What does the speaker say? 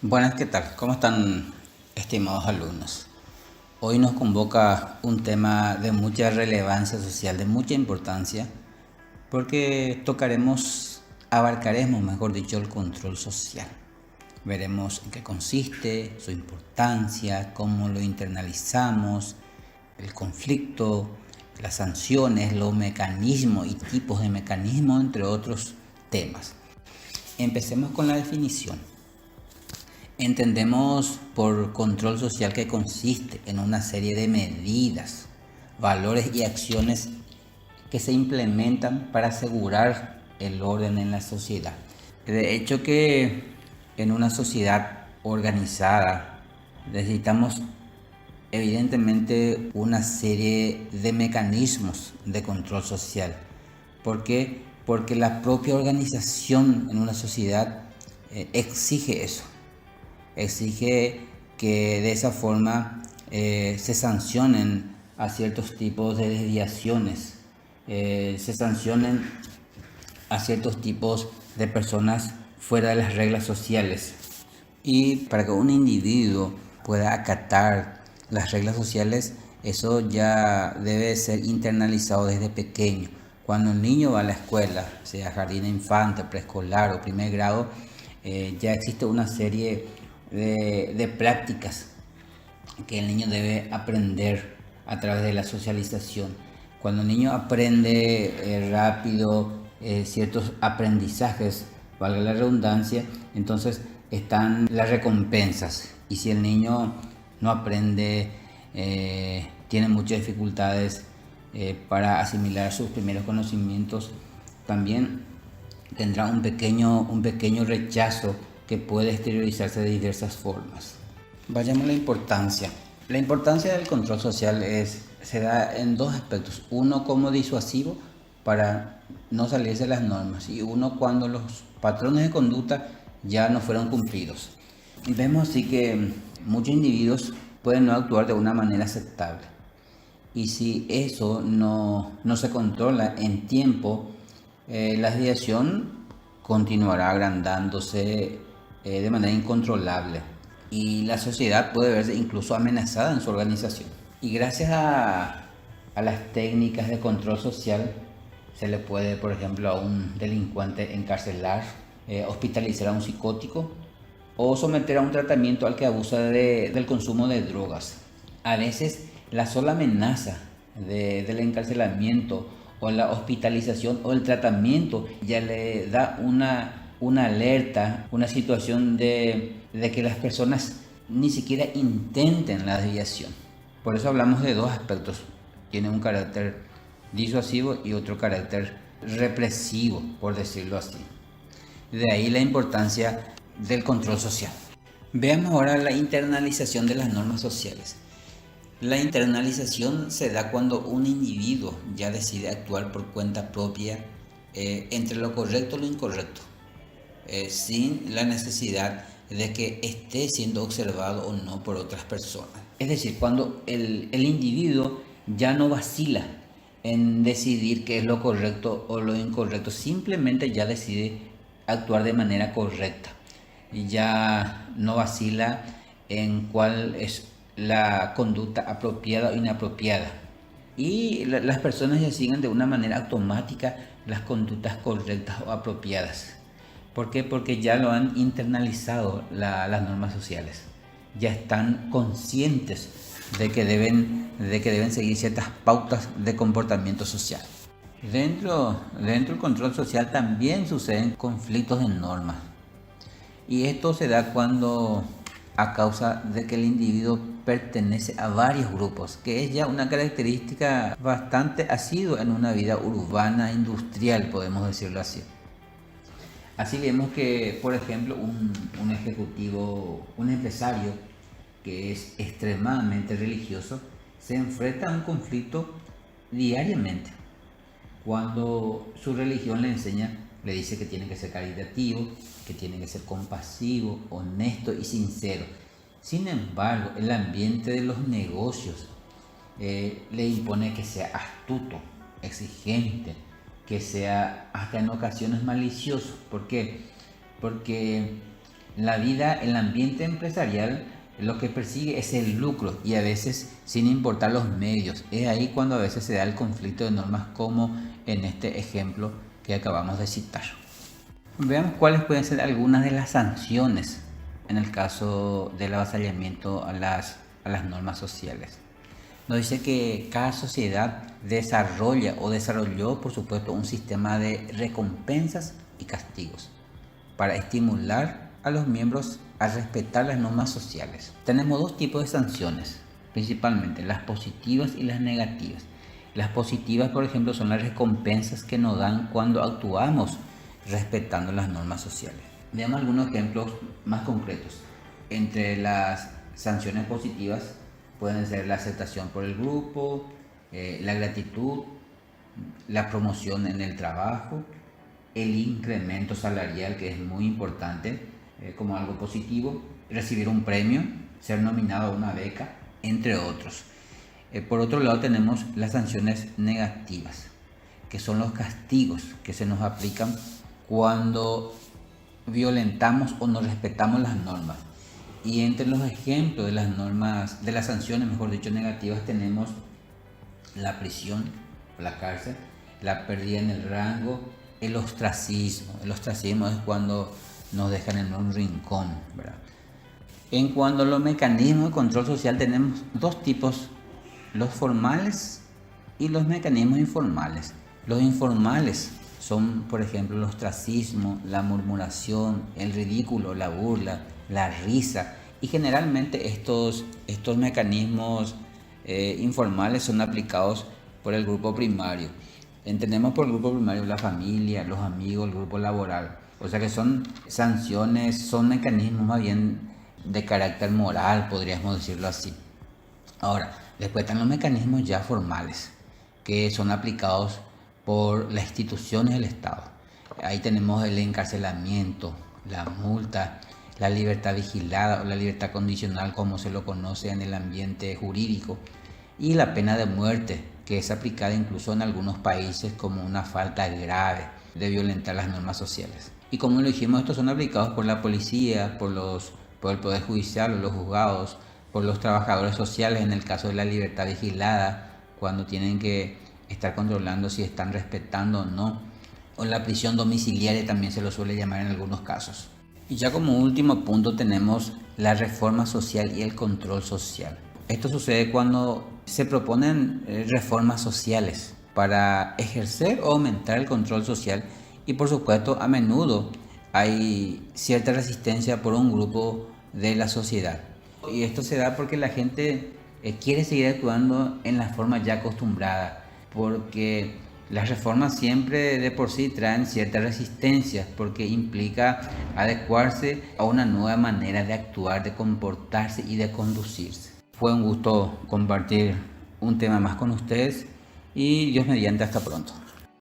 Buenas, ¿qué tal? ¿Cómo están, estimados alumnos? Hoy nos convoca un tema de mucha relevancia social, de mucha importancia, porque abarcaremos, mejor dicho, el control social. Veremos en qué consiste, su importancia, cómo lo internalizamos, el conflicto, las sanciones, los mecanismos y tipos de mecanismos, entre otros temas. Empecemos con la definición. Entendemos por control social que consiste en una serie de medidas, valores y acciones que se implementan para asegurar el orden en la sociedad. De hecho que en una sociedad organizada necesitamos evidentemente una serie de mecanismos de control social. ¿Por qué? Porque la propia organización en una sociedad exige eso. Exige que de esa forma se sancionen a ciertos tipos de desviaciones, se sancionen a ciertos tipos de personas fuera de las reglas sociales. Y para que un individuo pueda acatar las reglas sociales, eso ya debe ser internalizado desde pequeño. Cuando el niño va a la escuela, sea jardín de infante, preescolar o primer grado, ya existe una serie de prácticas que el niño debe aprender a través de la socialización. Cuando el niño aprende rápido ciertos aprendizajes, valga la redundancia, entonces están las recompensas. Y si el niño no aprende, tiene muchas dificultades para asimilar sus primeros conocimientos, también tendrá un pequeño rechazo que puede exteriorizarse de diversas formas. Vayamos a la importancia. La importancia del control social se da en dos aspectos. Uno como disuasivo para no salirse de las normas y uno cuando los patrones de conducta ya no fueron cumplidos. Vemos así que muchos individuos pueden no actuar de una manera aceptable. Y si eso no se controla en tiempo, la desviación continuará agrandándose de manera incontrolable y la sociedad puede verse incluso amenazada en su organización. Y gracias a las técnicas de control social se le puede, por ejemplo, a un delincuente encarcelar, hospitalizar a un psicótico o someter a un tratamiento al que abusa del consumo de drogas. A veces la sola amenaza del encarcelamiento o la hospitalización o el tratamiento ya le da una alerta, una situación de que las personas ni siquiera intenten la desviación. Por eso hablamos de dos aspectos. Tiene un carácter disuasivo y otro carácter represivo, por decirlo así. De ahí la importancia del control social. Veamos ahora la internalización de las normas sociales. La internalización se da cuando un individuo ya decide actuar por cuenta propia entre lo correcto y lo incorrecto, sin la necesidad de que esté siendo observado o no por otras personas. Es decir, cuando el individuo ya no vacila en decidir qué es lo correcto o lo incorrecto, simplemente ya decide actuar de manera correcta y ya no vacila en cuál es la conducta apropiada o inapropiada. Y las personas ya siguen de una manera automática las conductas correctas o apropiadas. ¿Por qué? Porque ya lo han internalizado las normas sociales. Ya están conscientes de que deben seguir ciertas pautas de comportamiento social. Dentro del control social también suceden conflictos de normas. Y esto se da cuando a causa de que el individuo pertenece a varios grupos, que es ya una característica bastante asidua en una vida urbana industrial, podemos decirlo así. Así vemos que, por ejemplo, un ejecutivo, un empresario que es extremadamente religioso, se enfrenta a un conflicto diariamente. Cuando su religión le enseña, le dice que tiene que ser caritativo, que tiene que ser compasivo, honesto y sincero. Sin embargo, el ambiente de los negocios le impone que sea astuto, exigente, que sea hasta en ocasiones malicioso. ¿Por qué? Porque La vida, el ambiente empresarial, lo que persigue es el lucro y a veces sin importar los medios. Es ahí cuando a veces se da el conflicto de normas como en este ejemplo que acabamos de citar. Veamos cuáles pueden ser algunas de las sanciones en el caso del avasallamiento a las normas sociales. Nos dice que cada sociedad desarrolla o desarrolló, por supuesto, un sistema de recompensas y castigos para estimular a los miembros a respetar las normas sociales. Tenemos dos tipos de sanciones, principalmente las positivas y las negativas. Las positivas, por ejemplo, son las recompensas que nos dan cuando actuamos respetando las normas sociales. Veamos algunos ejemplos más concretos. Entre las sanciones positivas pueden ser la aceptación por el grupo, la gratitud, la promoción en el trabajo, el incremento salarial, que es muy importante como algo positivo, recibir un premio, ser nominado a una beca, entre otros. Por otro lado tenemos las sanciones negativas, que son los castigos que se nos aplican cuando violentamos o no respetamos las normas. Y entre los ejemplos de las normas, de las sanciones, mejor dicho, negativas, tenemos la prisión, la cárcel, la pérdida en el rango, el ostracismo. El ostracismo es cuando nos dejan en un rincón, ¿verdad? En cuanto a los mecanismos de control social, tenemos dos tipos: los formales y los mecanismos informales. Los informales son, por ejemplo, el ostracismo, la murmuración, el ridículo, la burla, la risa. Y generalmente estos mecanismos informales son aplicados por el grupo primario. Entendemos por el grupo primario la familia, los amigos, el grupo laboral. O sea que son sanciones, son mecanismos más bien de carácter moral, podríamos decirlo así. Ahora, después están los mecanismos ya formales, que son aplicados por las instituciones del Estado. Ahí tenemos el encarcelamiento, la multa, la libertad vigilada o la libertad condicional, como se lo conoce en el ambiente jurídico, y la pena de muerte, que es aplicada incluso en algunos países como una falta grave de violentar las normas sociales. Y como lo dijimos, estos son aplicados por la policía, por el Poder Judicial o los juzgados, por los trabajadores sociales en el caso de la libertad vigilada, cuando tienen que estar controlando si están respetando o no, o la prisión domiciliaria también se lo suele llamar en algunos casos. Y ya como último punto tenemos la reforma social y el control social. Esto sucede cuando se proponen reformas sociales para ejercer o aumentar el control social, y por supuesto a menudo hay cierta resistencia por un grupo de la sociedad. Y esto se da porque la gente quiere seguir actuando en la forma ya acostumbrada, porque las reformas siempre de por sí traen cierta resistencia, porque implica adecuarse a una nueva manera de actuar, de comportarse y de conducirse. Fue un gusto compartir un tema más con ustedes y Dios mediante, hasta pronto.